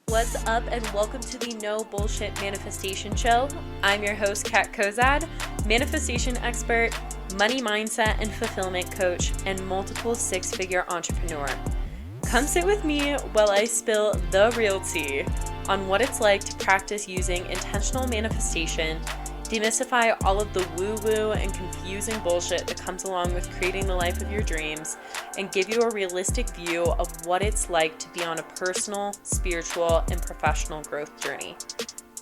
What's up, and welcome to the No Bullshit Manifestation Show. I'm your host, Kat Kozad, manifestation expert, money mindset and fulfillment coach, and multiple six-figure entrepreneur. Come sit with me while I spill the real tea on what it's like to practice using intentional manifestation, demystify all of the woo-woo and confusing bullshit that comes along with creating the life of your dreams, and give you a realistic view of what it's like to be on a personal, spiritual, and professional growth journey.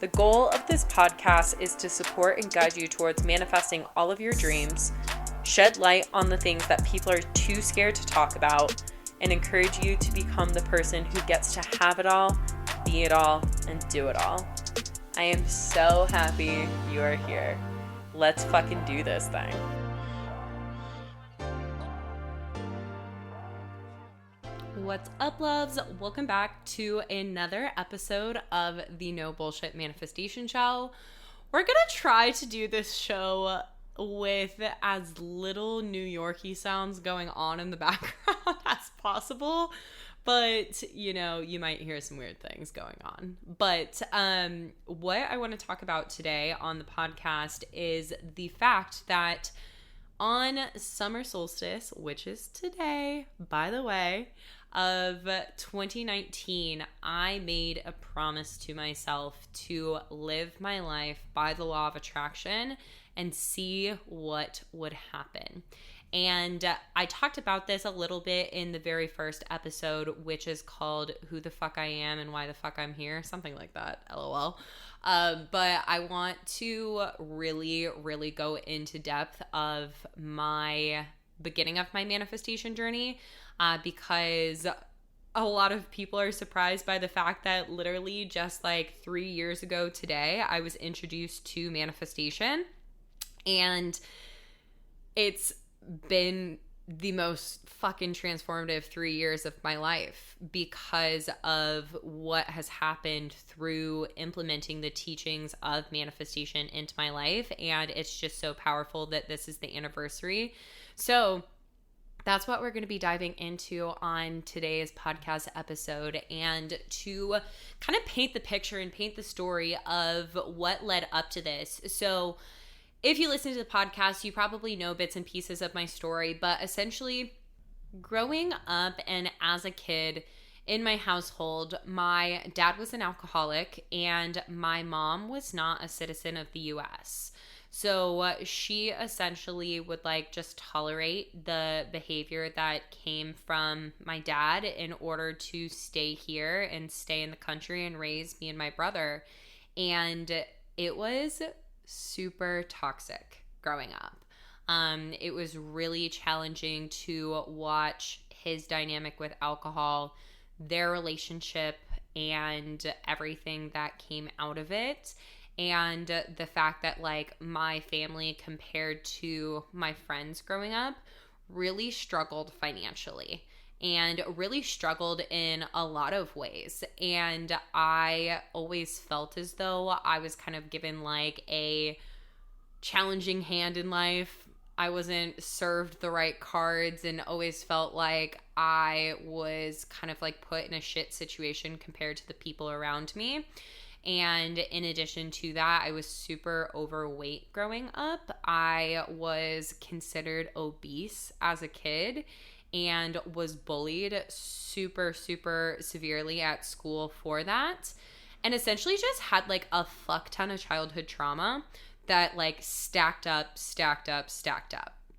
The goal of this podcast is to support and guide you towards manifesting all of your dreams, shed light on the things that people are too scared to talk about, and encourage you to become the person who gets to have it all, be it all, and do it all. I am so happy you are here. Let's fucking do this thing. What's up, loves? Welcome back to another episode of the No Bullshit Manifestation Show. We're gonna try to do this show with as little New York-y sounds going on in the background as possible. But, you know, you might hear some weird things going on. But what I want to talk about today on the podcast is the fact that on summer solstice, which is today, by the way, of 2019, I made a promise to myself to live my life by the law of attraction and see what would happen. And I talked about this a little bit in the very first episode, which is called Who the Fuck I Am and Why the Fuck I'm Here, something like that, LOL. But I want to really go into depth of my beginning of my manifestation journey because a lot of people are surprised by the fact that literally just like 3 years ago today, I was introduced to manifestation, and it's been the most fucking transformative 3 years of my life because of what has happened through implementing the teachings of manifestation into my life. And it's just so powerful that this is the anniversary. So that's what we're going to be diving into on today's podcast episode, and to kind of paint the picture and paint the story of what led up to this. So if you listen to the podcast, you probably know bits and pieces of my story, but essentially growing up and as a kid in my household, my dad was an alcoholic and my mom was not a citizen of the US. So she essentially would like just tolerate the behavior that came from my dad in order to stay here and stay in the country and raise me and my brother. And it was super toxic growing up. It was really challenging to watch his dynamic with alcohol, their relationship, and everything that came out of it. And the fact that like my family compared to my friends growing up really struggled financially and really struggled in a lot of ways. And I always felt as though I was kind of given like a challenging hand in life. I wasn't served the right cards and always felt like I was kind of like put in a shit situation compared to the people around me. And in addition to that, I was super overweight growing up. I was considered obese as a kid and was bullied super severely at school for that. And essentially just had like a fuck ton of childhood trauma that like stacked up.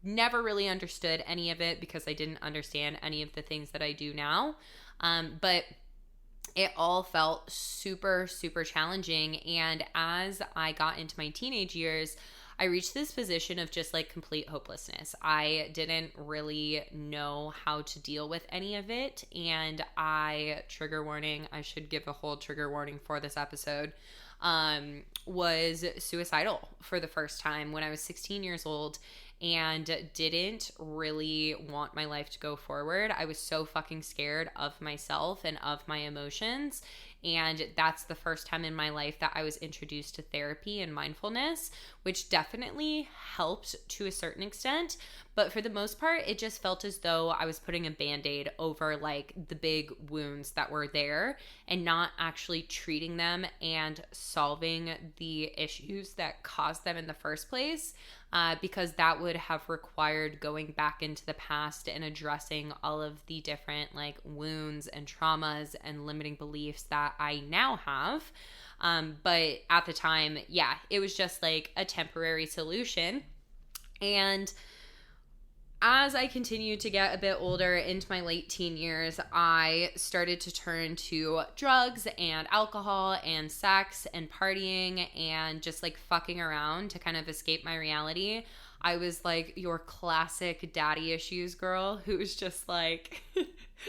Never really understood any of it because I didn't understand any of the things that I do now. But it all felt super challenging. And as I got into my teenage years, I reached this position of just like complete hopelessness. I didn't really know how to deal with any of it. And trigger warning, I should give a whole trigger warning for this episode, was suicidal for the first time when I was 16 years old and didn't really want my life to go forward. I was so fucking scared of myself and of my emotions. And that's the first time in my life that I was introduced to therapy and mindfulness, which definitely helped to a certain extent. But for the most part, it just felt as though I was putting a band-aid over like the big wounds that were there and not actually treating them and solving the issues that caused them in the first place. Because that would have required going back into the past and addressing all of the different like wounds and traumas and limiting beliefs that I now have. But at the time, yeah, it was just like a temporary solution. And as I continued to get a bit older into my late teen years, I started to turn to drugs and alcohol and sex and partying and just like fucking around to kind of escape my reality. I was like your classic daddy issues girl who was just like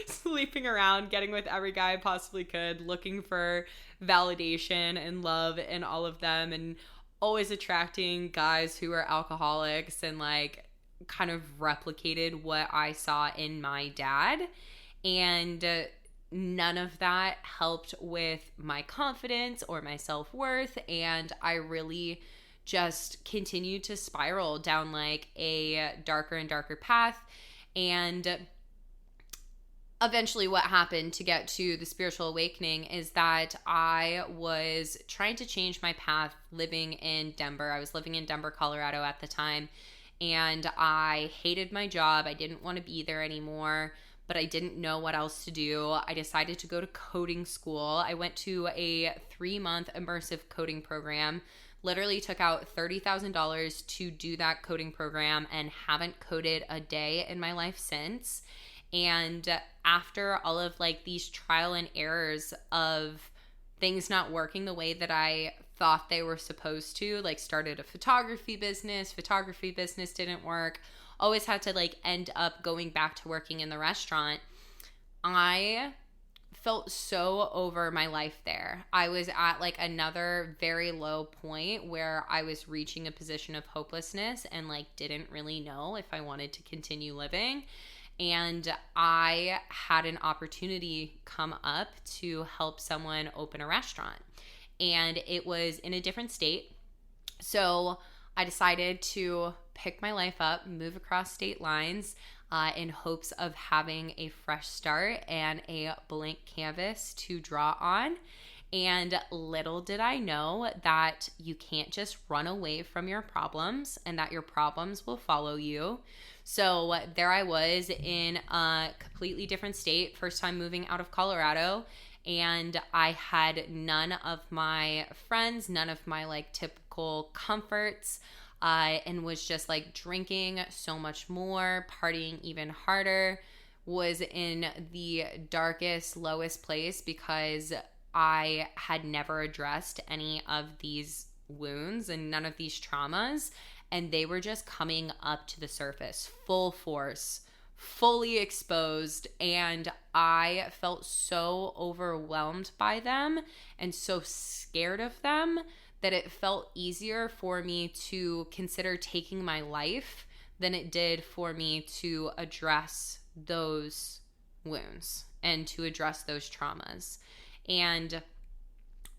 sleeping around, getting with every guy I possibly could, looking for validation and love in all of them, and always attracting guys who were alcoholics and like kind of replicated what I saw in my dad. And none of that helped with my confidence or my self-worth. And I really just continued to spiral down like a darker and darker path. And eventually what happened to get to the spiritual awakening is that I was trying to change my path living in Denver. I was living in Denver, Colorado at the time. And I hated my job. I didn't want to be there anymore, but I didn't know what else to do. I decided to go to coding school. I went to a 3-month immersive coding program, literally took out $30,000 to do that coding program and haven't coded a day in my life since. And after all of like these trial and errors of things not working the way that I thought they were supposed to, like started a photography business didn't work, always had to like end up going back to working in the restaurant. I felt so over my life there. I was at like another very low point where I was reaching a position of hopelessness and like didn't really know if I wanted to continue living. And I had an opportunity come up to help someone open a restaurant. And it was in a different state. So I decided to pick my life up, move across state lines in hopes of having a fresh start and a blank canvas to draw on. And little did I know that you can't just run away from your problems and that your problems will follow you. So there I was in a completely different state, first time moving out of Colorado. And I had none of my friends, none of my like typical comforts, and was just like drinking so much more, partying even harder, was in the darkest, lowest place because I had never addressed any of these wounds and none of these traumas. And they were just coming up to the surface, full force, fully exposed, and I felt so overwhelmed by them and so scared of them that it felt easier for me to consider taking my life than it did for me to address those wounds and to address those traumas. And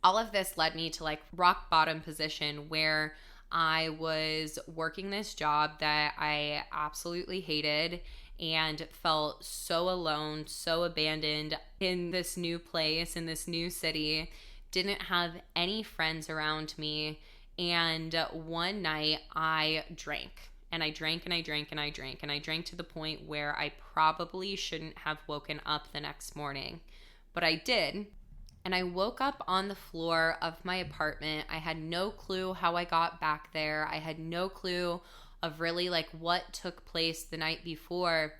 all of this led me to like rock bottom position where I was working this job that I absolutely hated and felt so alone, so abandoned in this new place, in this new city, didn't have any friends around me. And one night I drank, and I drank and I drank and I drank, and I drank to the point where I probably shouldn't have woken up the next morning, but I did. And I woke up on the floor of my apartment. I had no clue how I got back there. I had no clue of really like what took place the night before.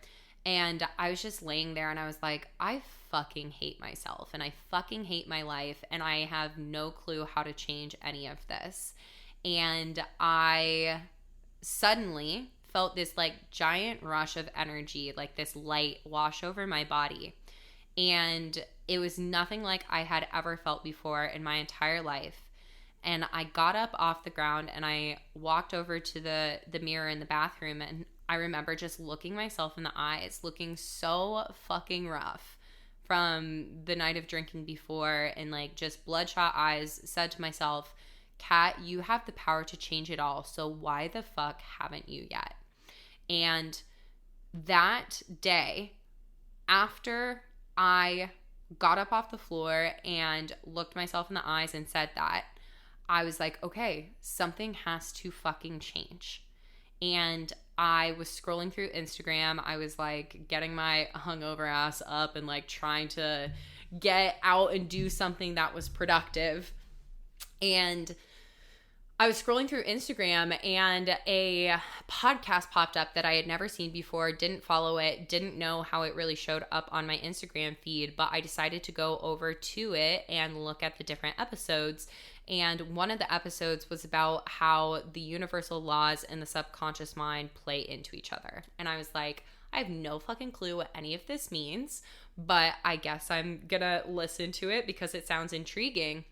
And I was just laying there and I was like, I fucking hate myself and I fucking hate my life and I have no clue how to change any of this. And I suddenly felt this like giant rush of energy, like this light wash over my body. And it was nothing like I had ever felt before in my entire life. And I got up off the ground and I walked over to the mirror in the bathroom, and I remember just looking myself in the eyes, looking so fucking rough from the night of drinking before and like just bloodshot eyes said to myself, Kat, you have the power to change it all. So why the fuck haven't you yet? And that day, after I got up off the floor and looked myself in the eyes and said that, I was like, okay, something has to fucking change. And I was scrolling through Instagram. I was like getting my hungover ass up and like trying to get out and do something that was productive. And I was scrolling through Instagram and a podcast popped up that I had never seen before, didn't follow it, didn't know how it really showed up on my Instagram feed, but I decided to go over to it and look at the different episodes. And one of the episodes was about how the universal laws and the subconscious mind play into each other. And I was like, I have no fucking clue what any of this means, but I guess I'm gonna listen to it because it sounds intriguing.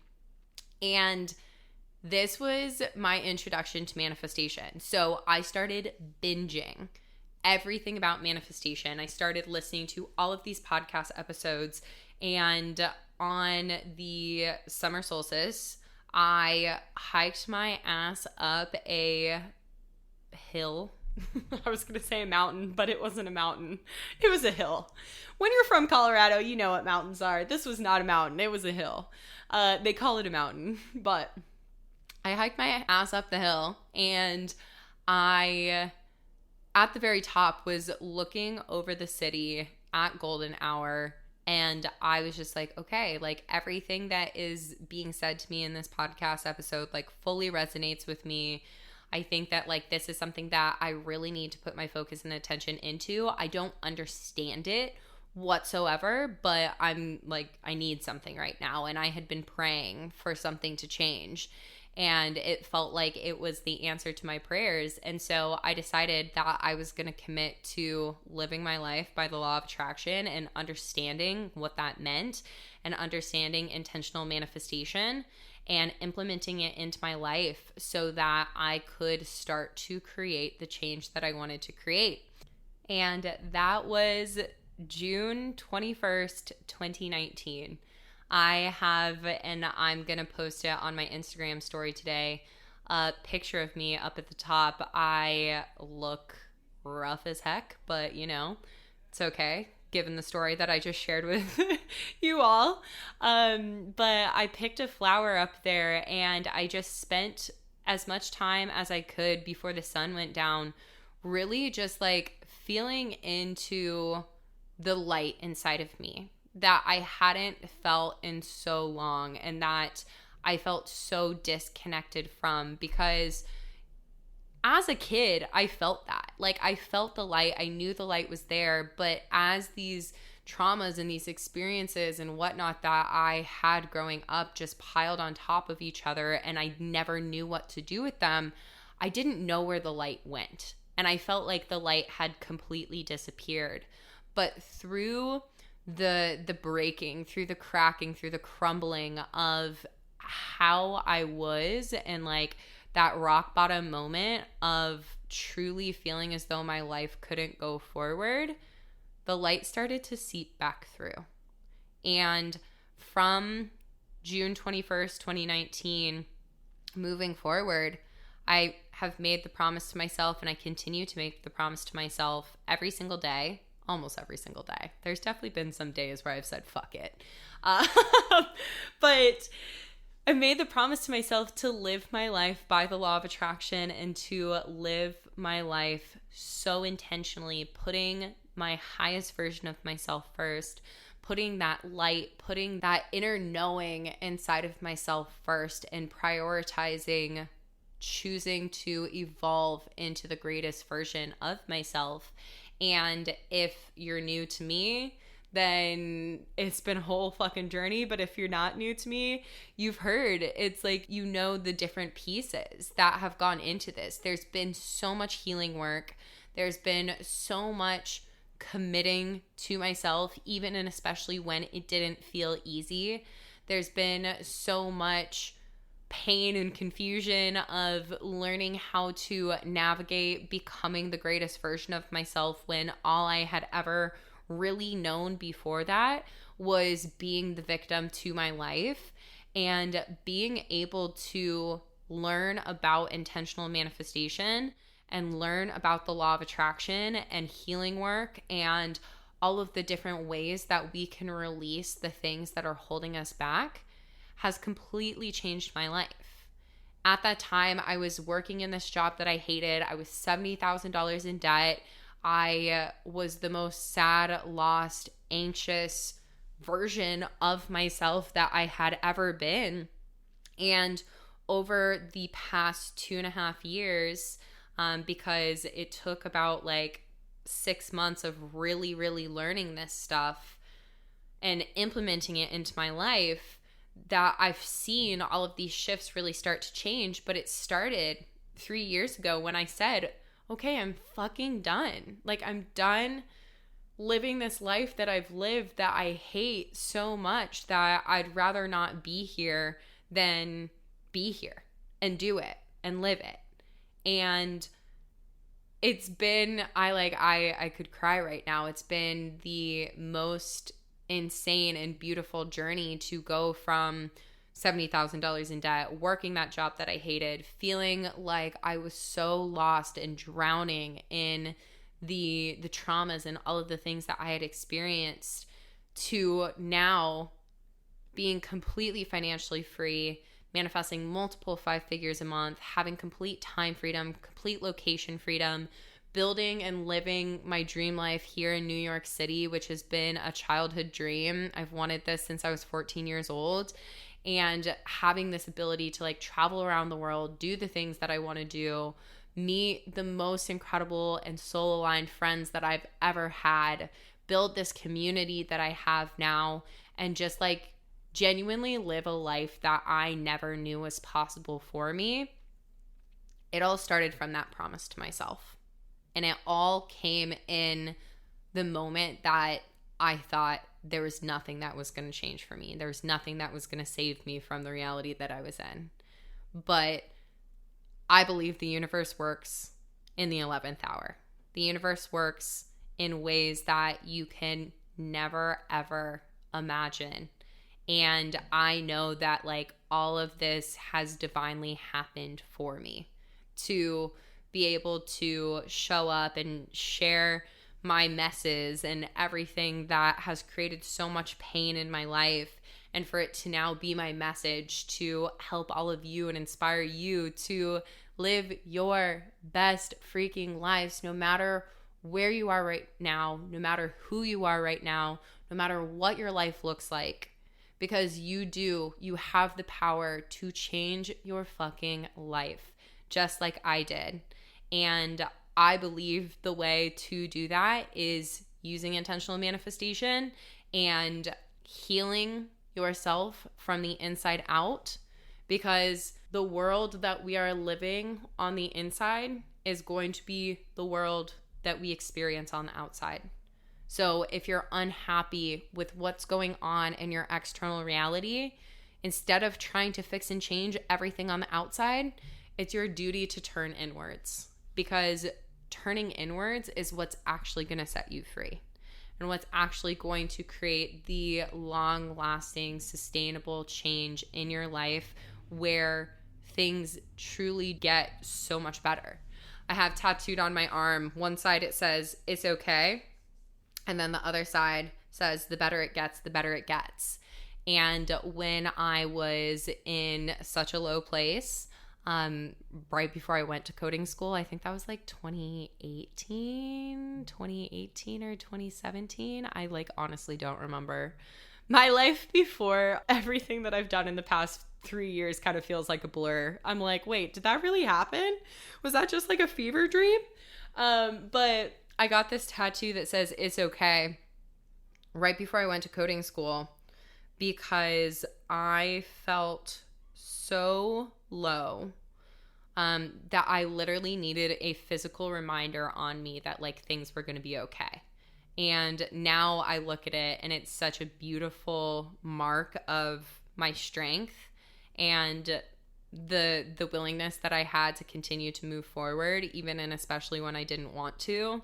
And this was my introduction to manifestation. So I started binging everything about manifestation. I started listening to all of these podcast episodes. And on the summer solstice, I hiked my ass up a hill. I was going to say a mountain, but it wasn't a mountain. It was a hill. When you're from Colorado, you know what mountains are. This was not a mountain. It was a hill. They call it a mountain, but I hiked my ass up the hill, and I, at the very top, was looking over the city at golden hour, and I was just like, okay, like everything that is being said to me in this podcast episode, like fully resonates with me. I think that like this is something that I really need to put my focus and attention into. I don't understand it whatsoever, but I'm like, I need something right now. And I had been praying for something to change. And it felt like it was the answer to my prayers. And so I decided that I was going to commit to living my life by the law of attraction and understanding what that meant and understanding intentional manifestation and implementing it into my life so that I could start to create the change that I wanted to create. And that was June 21st, 2019. I have, and I'm going to post it on my Instagram story today, a picture of me up at the top. I look rough as heck, but you know, it's okay given the story that I just shared with you all. But I picked a flower up there and I just spent as much time as I could before the sun went down, really just like feeling into the light inside of me that I hadn't felt in so long and that I felt so disconnected from, because as a kid, I felt that. Like I felt the light. I knew the light was there. But as these traumas and these experiences and whatnot that I had growing up just piled on top of each other and I never knew what to do with them, I didn't know where the light went. And I felt like the light had completely disappeared. But through the breaking, through the cracking, through the crumbling of how I was, and like that rock bottom moment of truly feeling as though my life couldn't go forward, the light started to seep back through. And from June 21st, 2019, moving forward, I have made the promise to myself, and I continue to make the promise to myself every single day. Almost every single day. There's definitely been some days where I've said, fuck it. But I made the promise to myself to live my life by the law of attraction and to live my life so intentionally, putting my highest version of myself first, putting that light, putting that inner knowing inside of myself first, and prioritizing choosing to evolve into the greatest version of myself. And if you're new to me, then it's been a whole fucking journey. But if you're not new to me, you've heard, it's like, you know, the different pieces that have gone into this. There's been so much healing work. There's been so much committing to myself, even and especially when it didn't feel easy. There's been so much pain and confusion of learning how to navigate becoming the greatest version of myself, when all I had ever really known before that was being the victim to my life, and being able to learn about intentional manifestation and learn about the law of attraction and healing work and all of the different ways that we can release the things that are holding us back has completely changed my life. At that time, I was working in this job that I hated. I was $70,000 in debt. I was the most sad, lost, anxious version of myself that I had ever been. And over the past 2.5 years, because it took about like 6 months of really, really learning this stuff and implementing it into my life, that I've seen all of these shifts really start to change. But it started 3 years ago when I said, okay, I'm fucking done. Like, I'm done living this life that I've lived that I hate so much that I'd rather not be here than be here and do it and live it. And it's been, I could cry right now. It's been the most insane and beautiful journey to go from $70,000 in debt, working that job that I hated, feeling like I was so lost and drowning in the traumas and all of the things that I had experienced, to now being completely financially free, manifesting multiple 5 figures a month, having complete time freedom, complete location freedom, building and living my dream life here in New York City, which has been a childhood dream. I've wanted this since I was 14 years old, and having this ability to like travel around the world, do the things that I want to do, meet the most incredible and soul-aligned friends that I've ever had, build this community that I have now, and just like genuinely live a life that I never knew was possible for me. It all started from that promise to myself. And it all came in the moment that I thought there was nothing that was going to change for me. There was nothing that was going to save me from the reality that I was in. But I believe the universe works in the 11th hour. The universe works in ways that you can never, ever imagine. And I know that like all of this has divinely happened for me to be able to show up and share my messes and everything that has created so much pain in my life, and for it to now be my message to help all of you and inspire you to live your best freaking lives, no matter where you are right now, no matter who you are right now, no matter what your life looks like, because you have the power to change your fucking life, just like I did. And I believe the way to do that is using intentional manifestation and healing yourself from the inside out, because the world that we are living on the inside is going to be the world that we experience on the outside. So if you're unhappy with what's going on in your external reality, instead of trying to fix and change everything on the outside, it's your duty to turn inwards, because turning inwards is what's actually going to set you free and what's actually going to create the long-lasting, sustainable change in your life where things truly get so much better. I have tattooed on my arm, one side it says, "It's okay," and then the other side says, "The better it gets, the better it gets." And when I was in such a low place, right before I went to coding school, I think that was like 2018 or 2017. I like honestly don't remember. My life before, everything that I've done in the past 3 years kind of feels like a blur. I'm like, wait, did that really happen? Was that just like a fever dream? But I got this tattoo that says "It's okay" right before I went to coding school, because I felt so low that I literally needed a physical reminder on me that like things were going to be okay. And now I look at it and it's such a beautiful mark of my strength and the willingness that I had to continue to move forward, even and especially when I didn't want to.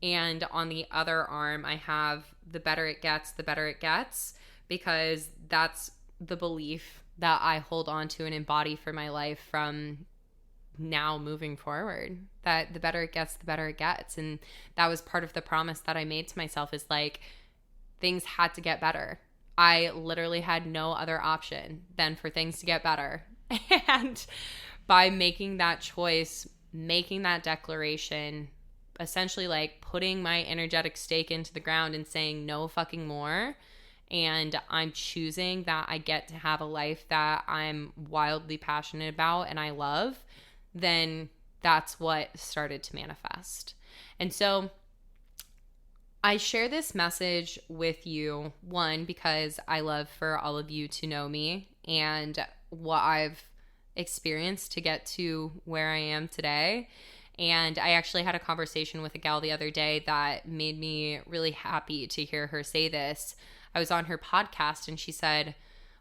And on the other arm, I have the better it gets, the better it gets, because that's the belief that I hold on to and embody for my life from now moving forward, that the better it gets, the better it gets. And that was part of the promise that I made to myself, is like, things had to get better. I literally had no other option than for things to get better. And by making that choice, making that declaration, essentially like putting my energetic stake into the ground and saying no fucking more, and I'm choosing that I get to have a life that I'm wildly passionate about and I love, then that's what started to manifest. And so I share this message with you, one, because I love for all of you to know me and what I've experienced to get to where I am today. And I actually had a conversation with a gal the other day that made me really happy to hear her say this. I was on her podcast and she said,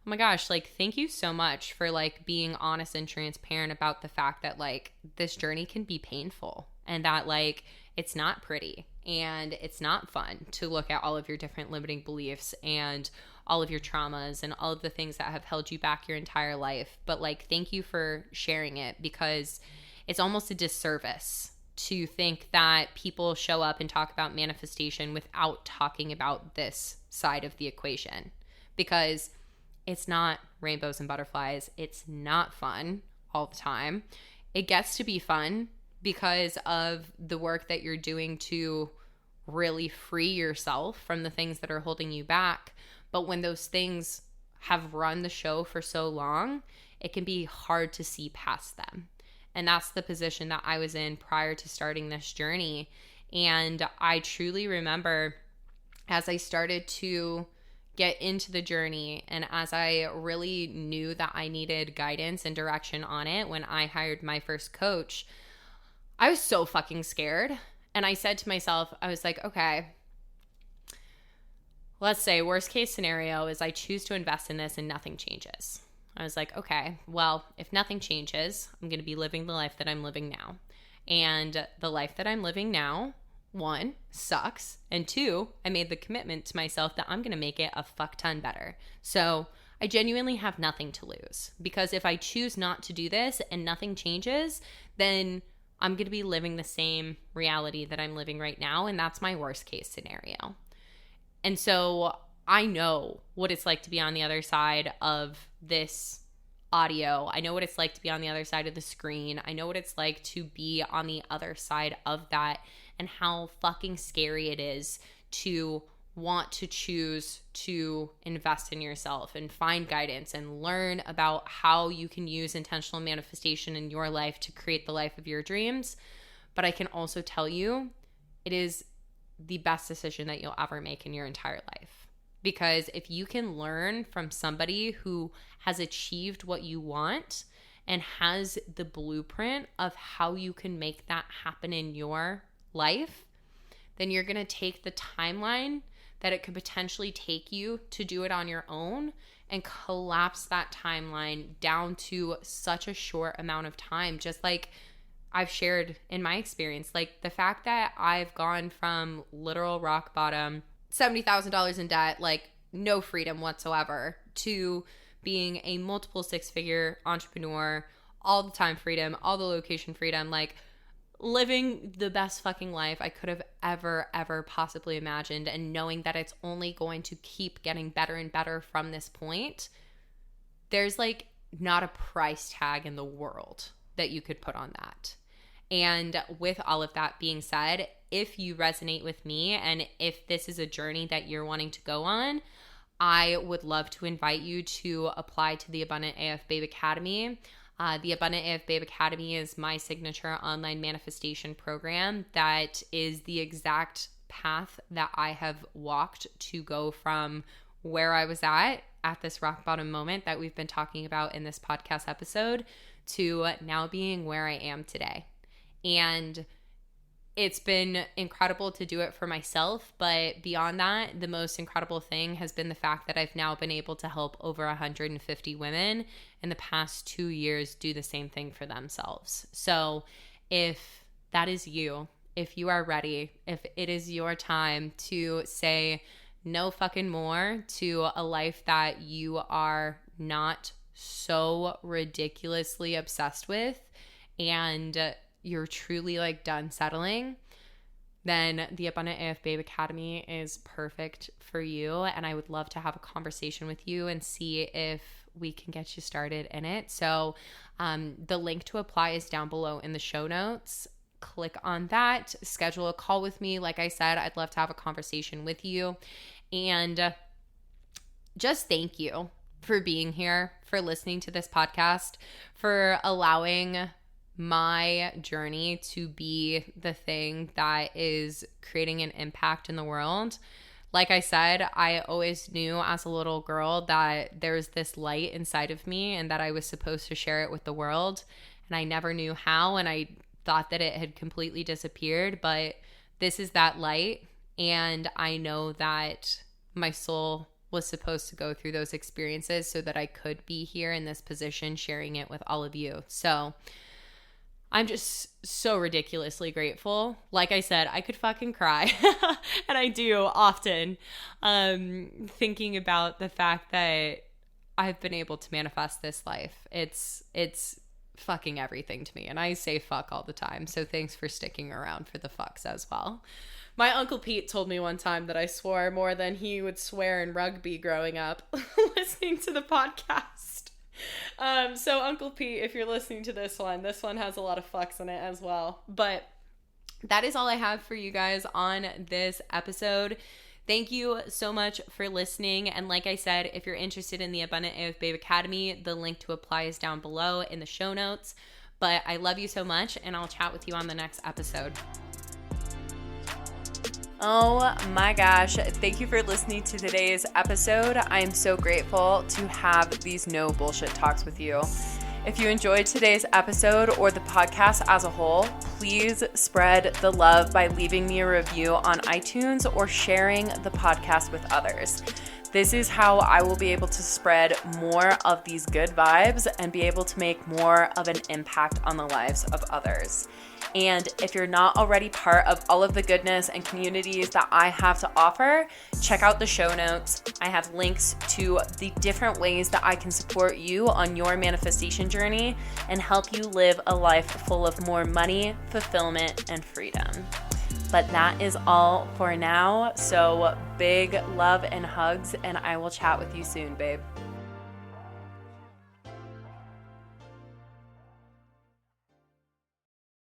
oh my gosh, like, thank you so much for like being honest and transparent about the fact that like this journey can be painful and that like it's not pretty and it's not fun to look at all of your different limiting beliefs and all of your traumas and all of the things that have held you back your entire life. But like, thank you for sharing it, because it's almost a disservice to think that people show up and talk about manifestation without talking about this side of the equation, because it's not rainbows and butterflies. It's not fun all the time. It gets to be fun because of the work that you're doing to really free yourself from the things that are holding you back. But when those things have run the show for so long, it can be hard to see past them. And that's the position that I was in prior to starting this journey. And I truly remember, as I started to get into the journey and as I really knew that I needed guidance and direction on it, when I hired my first coach, I was so fucking scared. And I said to myself, I was like, okay, let's say worst case scenario is I choose to invest in this and nothing changes. I was like, okay, well, if nothing changes, I'm going to be living the life that I'm living now. And the life that I'm living now, one, sucks. And two, I made the commitment to myself that I'm going to make it a fuck ton better. So I genuinely have nothing to lose, because if I choose not to do this and nothing changes, then I'm going to be living the same reality that I'm living right now. And that's my worst case scenario. And so I know what it's like to be on the other side of this audio. I know what it's like to be on the other side of the screen. I know what it's like to be on the other side of that, and how fucking scary it is to want to choose to invest in yourself and find guidance and learn about how you can use intentional manifestation in your life to create the life of your dreams. But I can also tell you, it is the best decision that you'll ever make in your entire life. Because if you can learn from somebody who has achieved what you want and has the blueprint of how you can make that happen in your life, then you're going to take the timeline that it could potentially take you to do it on your own and collapse that timeline down to such a short amount of time. Just like I've shared in my experience, like the fact that I've gone from literal rock bottom, $70,000 in debt, like no freedom whatsoever, to being a multiple six-figure entrepreneur, all the time freedom, all the location freedom, like living the best fucking life I could have ever possibly imagined, and knowing that it's only going to keep getting better and better from this point. There's like not a price tag in the world that you could put on that. And with all of that being said, if you resonate with me and if this is a journey that you're wanting to go on, I would love to invite you to apply to the Abundant AF Babe Academy. The Abundant AF Babe Academy is my signature online manifestation program that is the exact path that I have walked to go from where I was at this rock bottom moment that we've been talking about in this podcast episode to now being where I am today. And it's been incredible to do it for myself, but beyond that, the most incredible thing has been the fact that I've now been able to help over 150 women in the past 2 years do the same thing for themselves. So if that is you if you are ready, if it is your time to say no fucking more to a life that you are not so ridiculously obsessed with, and you're truly like done settling, then the Abundant AF Babe Academy is perfect for you. And I would love to have a conversation with you and see if we can get you started in it. So the link to apply is down below in the show notes. Click on that, schedule a call with me. Like I said, I'd love to have a conversation with you. And just thank you for being here, for listening to this podcast, for allowing my journey to be the thing that is creating an impact in the world. Like I said, I always knew as a little girl that there's this light inside of me and that I was supposed to share it with the world. And I never knew how, and I thought that it had completely disappeared. But this is that light, and I know that my soul was supposed to go through those experiences so that I could be here in this position sharing it with all of you. So I'm just so ridiculously grateful. Like I said, I could fucking cry. And I do often, thinking about the fact that I've been able to manifest this life. It's fucking everything to me. And I say fuck all the time. So thanks for sticking around for the fucks as well. My Uncle Pete told me one time that I swore more than he would swear in rugby growing up listening to the podcast. So Uncle Pete, if you're listening to this one has a lot of fucks in it as well. But that is all I have for you guys on this episode. Thank you so much for listening. And like I said, if you're interested in the Abundant AF Babe Academy, the link to apply is down below in the show notes. But I love you so much, and I'll chat with you on the next episode. Oh my gosh, thank you for listening to today's episode. I am so grateful to have these no bullshit talks with you. If you enjoyed today's episode or the podcast as a whole, please spread the love by leaving me a review on iTunes or sharing the podcast with others. This is how I will be able to spread more of these good vibes and be able to make more of an impact on the lives of others. And if you're not already part of all of the goodness and communities that I have to offer, check out the show notes. I have links to the different ways that I can support you on your manifestation journey and help you live a life full of more money, fulfillment, and freedom. But that is all for now. So big love and hugs, and I will chat with you soon, babe.